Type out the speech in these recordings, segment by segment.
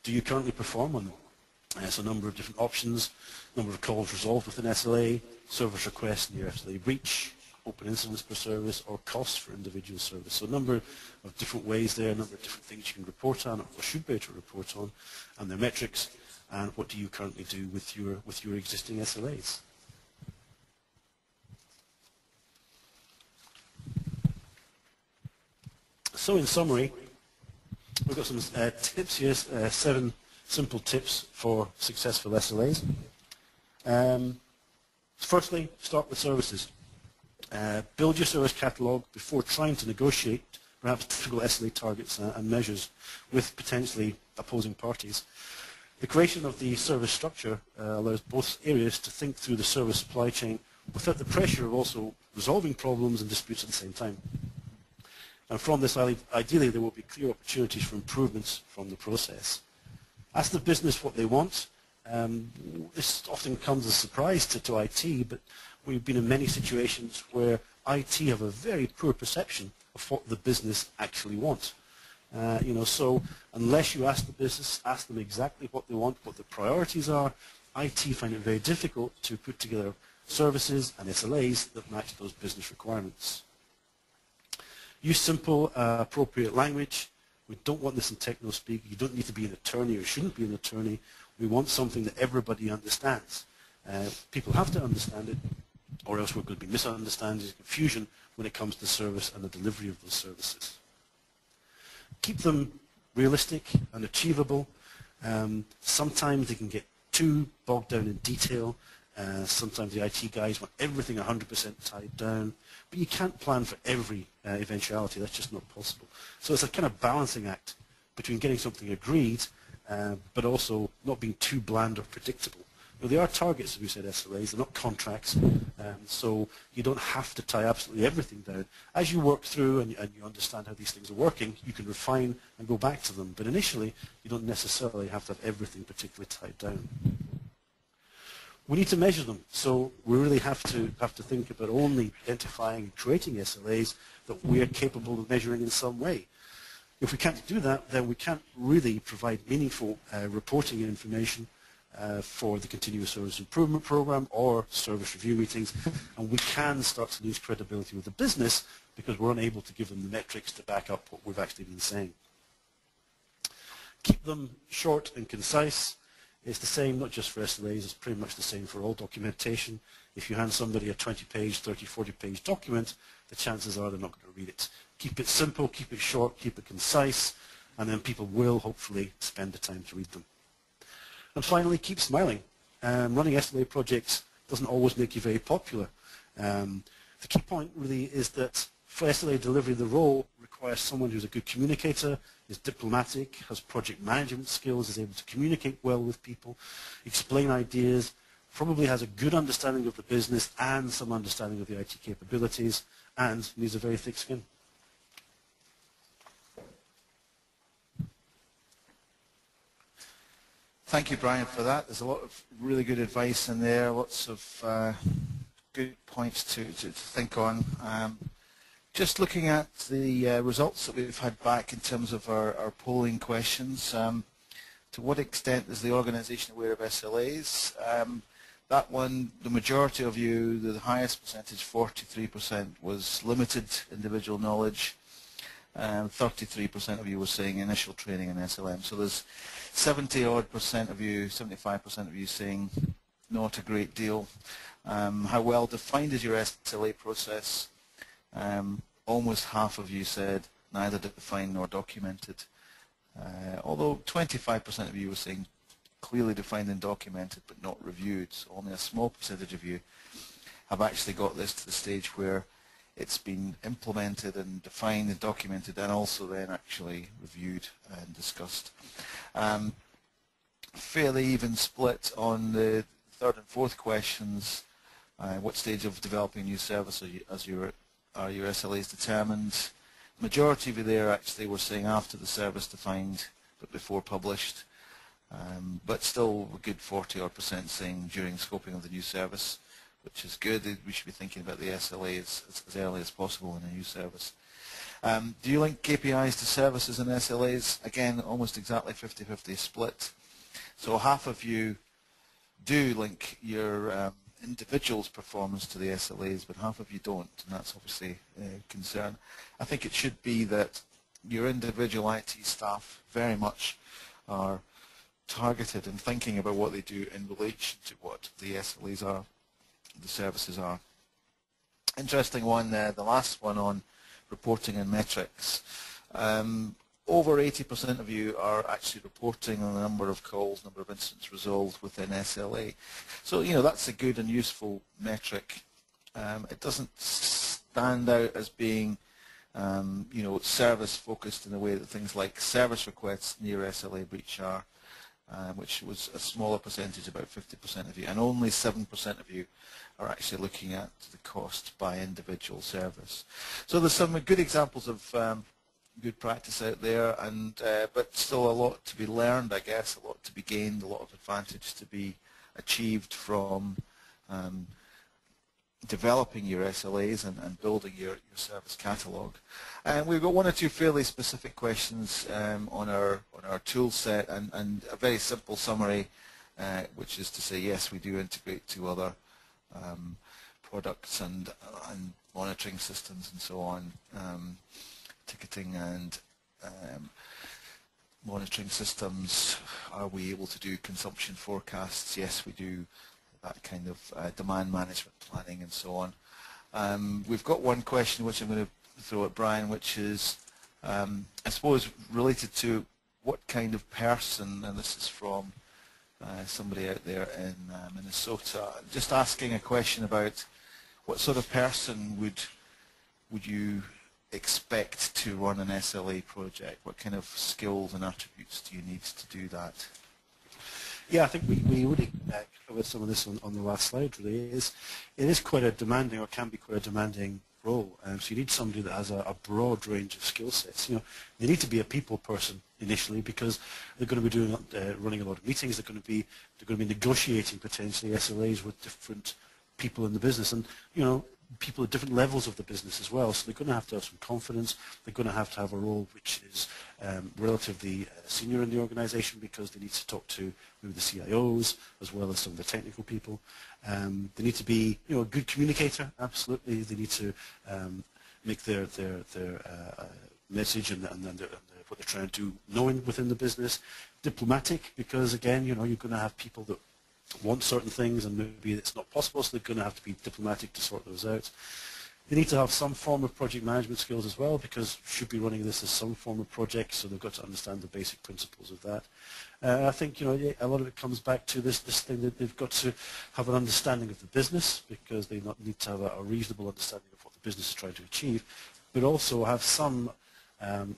Do you currently perform on them? So a number of different options, number of calls resolved with an SLA, service requests near SLA breach, open incidents per service, or costs for individual service. So a number of different ways there, a number of different things you can report on, or should be able to report on, and their metrics, and what do you currently do with your existing SLAs. So in summary, we've got some tips here, 7 simple tips for successful SLAs. Firstly, start with services. Build your service catalog before trying to negotiate perhaps difficult SLA targets and measures with potentially opposing parties. The creation of the service structure allows both areas to think through the service supply chain without the pressure of also resolving problems and disputes at the same time. And from this, ideally, there will be clear opportunities for improvements from the process. Ask the business what they want. This often comes as a surprise to IT, but we've been in many situations where IT have a very poor perception of what the business actually wants. So unless you ask the business, ask them exactly what they want, what the priorities are, IT find it very difficult to put together services and SLAs that match those business requirements. Use simple, appropriate language. We don't want this in techno speak. You don't need to be an attorney or shouldn't be an attorney. We want something that everybody understands. People have to understand it, or else we're going to be misunderstandings and confusion when it comes to service and the delivery of those services. Keep them realistic and achievable. Sometimes they can get too bogged down in detail. Sometimes the IT guys want everything 100% tied down, but you can't plan for every eventuality. That's just not possible. So it's a kind of balancing act between getting something agreed, but also not being too bland or predictable. They are targets, as we said, SLAs. They're not contracts, so you don't have to tie absolutely everything down. As you work through and you understand how these things are working, you can refine and go back to them. But initially, you don't necessarily have to have everything particularly tied down. We need to measure them, so we really have to think about only identifying and creating SLAs that we are capable of measuring in some way. If we can't do that, then we can't really provide meaningful reporting information for the continuous service improvement program or service review meetings, and we can start to lose credibility with the business because we're unable to give them the metrics to back up what we've actually been saying. Keep them short and concise. It's the same, not just for SLAs, it's pretty much the same for all documentation. If you hand somebody a 20-page, 30, 40-page document, the chances are they're not going to read it. Keep it simple, keep it short, keep it concise, and then people will hopefully spend the time to read them. And finally, keep smiling. Running SLA projects doesn't always make you very popular. The key point really is that for SLA delivery, the role requires someone who's a good communicator, is diplomatic, has project management skills, is able to communicate well with people, explain ideas, probably has a good understanding of the business and some understanding of the IT capabilities, and needs a very thick skin. Thank you, Brian, for that. There's a lot of really good advice in there, lots of good points to think on. Just looking at the results that we've had back in terms of our polling questions, to what extent is the organisation aware of SLAs? That one, the majority of you, the highest percentage, 43%, was limited individual knowledge. 33% of you were saying initial training in SLM. So there's 70-odd% of you, 75% of you saying not a great deal. How well defined is your SLA process? Almost half of you said neither defined nor documented. Although 25% of you were saying clearly defined and documented but not reviewed. So only a small percentage of you have actually got this to the stage where it's been implemented and defined and documented and also then actually reviewed and discussed. Fairly even split on the third and fourth questions. What stage of developing a new service are your SLAs determined? Majority of you there actually were saying after the service defined but before published. But still a good 40-odd% saying during scoping of the new service, which is good. We should be thinking about the SLA as early as possible in a new service. Do you link KPIs to services and SLAs? Again, almost exactly 50-50 split. So half of you do link your individual's performance to the SLAs, but half of you don't, and that's obviously a concern. I think it should be that your individual IT staff very much are targeted and thinking about what they do in relation to what the SLAs are, the services are. Interesting one, the last one on reporting and metrics. Over 80% of you are actually reporting on the number of calls, number of incidents resolved within SLA. So, you know, that's a good and useful metric. It doesn't stand out as being, you know, service focused in the way that things like service requests near SLA breach are, which was a smaller percentage, about 50% of you, and only 7% of you are actually looking at the cost by individual service. So there's some good examples of good practice out there, and but still a lot to be learned, I guess, a lot to be gained, a lot of advantage to be achieved from developing your SLAs and building your service catalogue. And we've got one or two fairly specific questions on our tool set, and a very simple summary, which is to say, yes, we do integrate to other products and monitoring systems and so on. Ticketing and monitoring systems. Are we able to do consumption forecasts? Yes, we do that kind of demand management planning and so on. We've got one question which I'm going to throw at Brian, which is, I suppose, related to what kind of person, and this is from somebody out there in Minnesota, just asking a question about what sort of person would you expect to run an SLA project? What kind of skills and attributes do you need to do that? Yeah, I think we already covered some of this on the last slide. Really, it is quite a demanding, or can be quite a demanding role. So you need somebody that has a broad range of skill sets. You know, they need to be a people person initially, because they're going to be doing running a lot of meetings. They're going to be negotiating potentially SLAs with different people in the business, and you know, people at different levels of the business as well. So they're going to have some confidence. They're going to have a role which is relatively senior in the organization, because they need to talk to maybe the CIOs as well as some of the technical people. They need to be, you know, a good communicator. Absolutely, they need to make their message and what they're trying to do known within the business. Diplomatic, because again, you know, you're going to have people that want certain things and maybe it's not possible, so they're going to have to be diplomatic to sort those out. They need to have some form of project management skills as well, because should be running this as some form of project, so they've got to understand the basic principles of that. I think, you know, a lot of it comes back to this thing that they've got to have an understanding of the business, because they need to have a reasonable understanding of what the business is trying to achieve, but also have some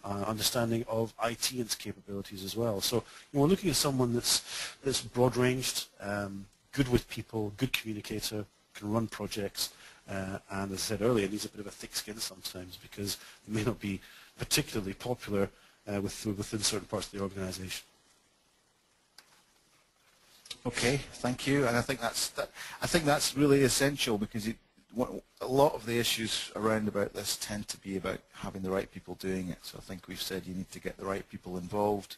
understanding of IT and its capabilities as well. So we're looking at someone that's broad-ranged, good with people, good communicator, can run projects, and as I said earlier, needs a bit of a thick skin sometimes, because they may not be particularly popular within certain parts of the organization. Okay, thank you. And I think that's really essential, because a lot of the issues around about this tend to be about having the right people doing it. So I think we've said you need to get the right people involved,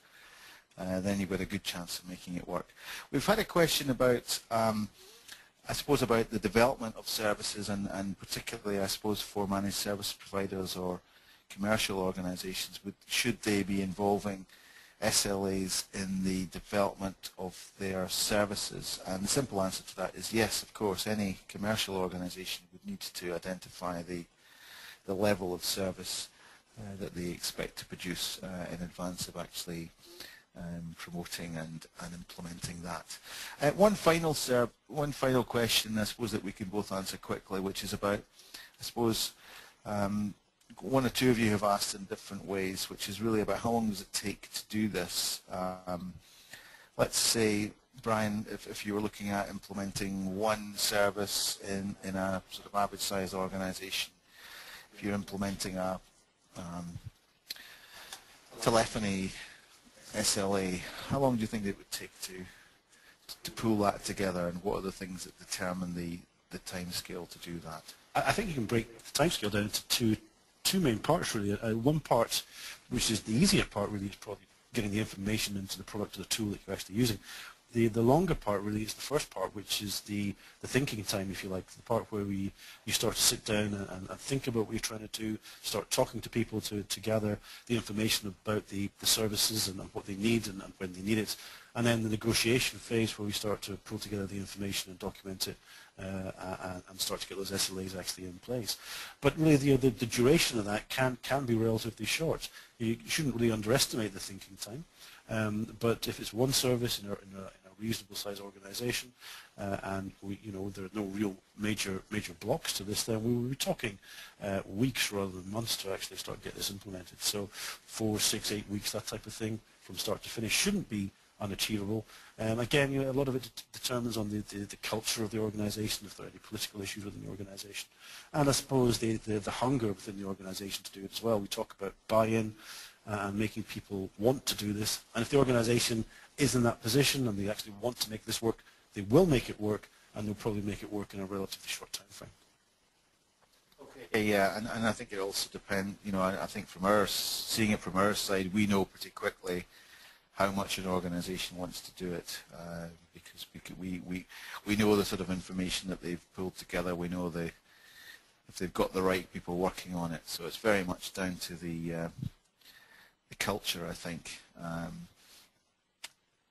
then you've got a good chance of making it work. We've had a question about, I suppose, about the development of services, and particularly, I suppose, for managed service providers or commercial organizations, should they be involving SLAs in the development of their services? And the simple answer to that is yes, of course. Any commercial organization would need to identify the level of service that they expect to produce in advance of actually promoting and implementing that. One final question, I suppose, that we can both answer quickly, which is about, I suppose, one or two of you have asked in different ways, which is really about how long does it take to do this. Let's say, Brian, if you were looking at implementing one service in a sort of average size organization, if you're implementing a telephony SLA, how long do you think it would take to pull that together, and what are the things that determine the time scale to do that? I think you can break the time scale down into two main parts really. One part, which is the easier part really, is probably getting the information into the product or the tool that you're actually using. The longer part really is the first part, which is the thinking time, if you like, the part where you start to sit down and think about what you're trying to do, start talking to people to gather the information about the services and what they need and when they need it, and then the negotiation phase where we start to pull together the information and document it and start to get those SLAs actually in place. But really the duration of that can be relatively short. You shouldn't really underestimate the thinking time. But if it's one service in a reasonable size organization and there are no real major blocks to this, then we will be talking weeks rather than months to actually start get this implemented. So 4, 6, 8 weeks, that type of thing from start to finish shouldn't be unachievable. Again, a lot of it determines on the culture of the organization, if there are any political issues within the organization, and I suppose the hunger within the organization to do it as well. We talk about buy-in and making people want to do this, and if the organization is in that position and they actually want to make this work, they will make it work, and they'll probably make it work in a relatively short time frame. Okay. Yeah, and I think it also depends, I think seeing it from our side, we know pretty quickly how much an organization wants to do it, because we know the sort of information that they've pulled together. We know if they've got the right people working on it. So it's very much down to the culture, I think,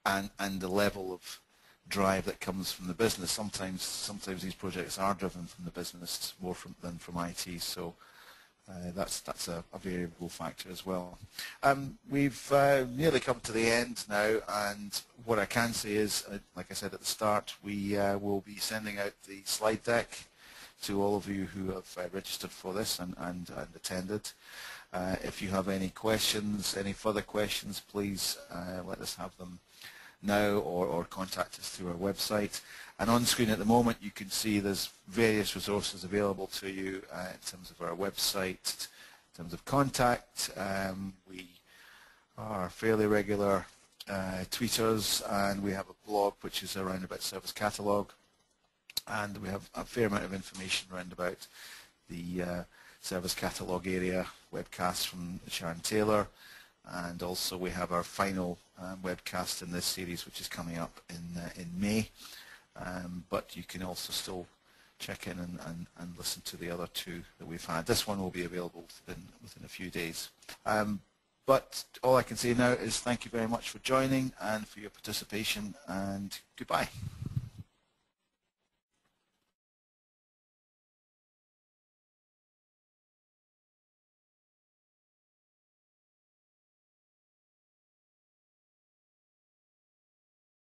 and the level of drive that comes from the business. Sometimes these projects are driven from the business more than from IT. So that's a variable factor as well. We've nearly come to the end now, and what I can say is, like I said at the start, we will be sending out the slide deck to all of you who have registered for this and attended. If you have any questions, any further questions, please let us have them now or contact us through our website. And on screen at the moment you can see there's various resources available to you in terms of our website, in terms of contact. We are fairly regular tweeters, and we have a blog which is around about service catalog, and we have a fair amount of information around about the service catalog area, webcasts from Sharon Taylor, and also we have our final webcast in this series, which is coming up in May. But you can also still check in and listen to the other two that we've had. This one will be available within a few days. But all I can say now is thank you very much for joining and for your participation, and goodbye.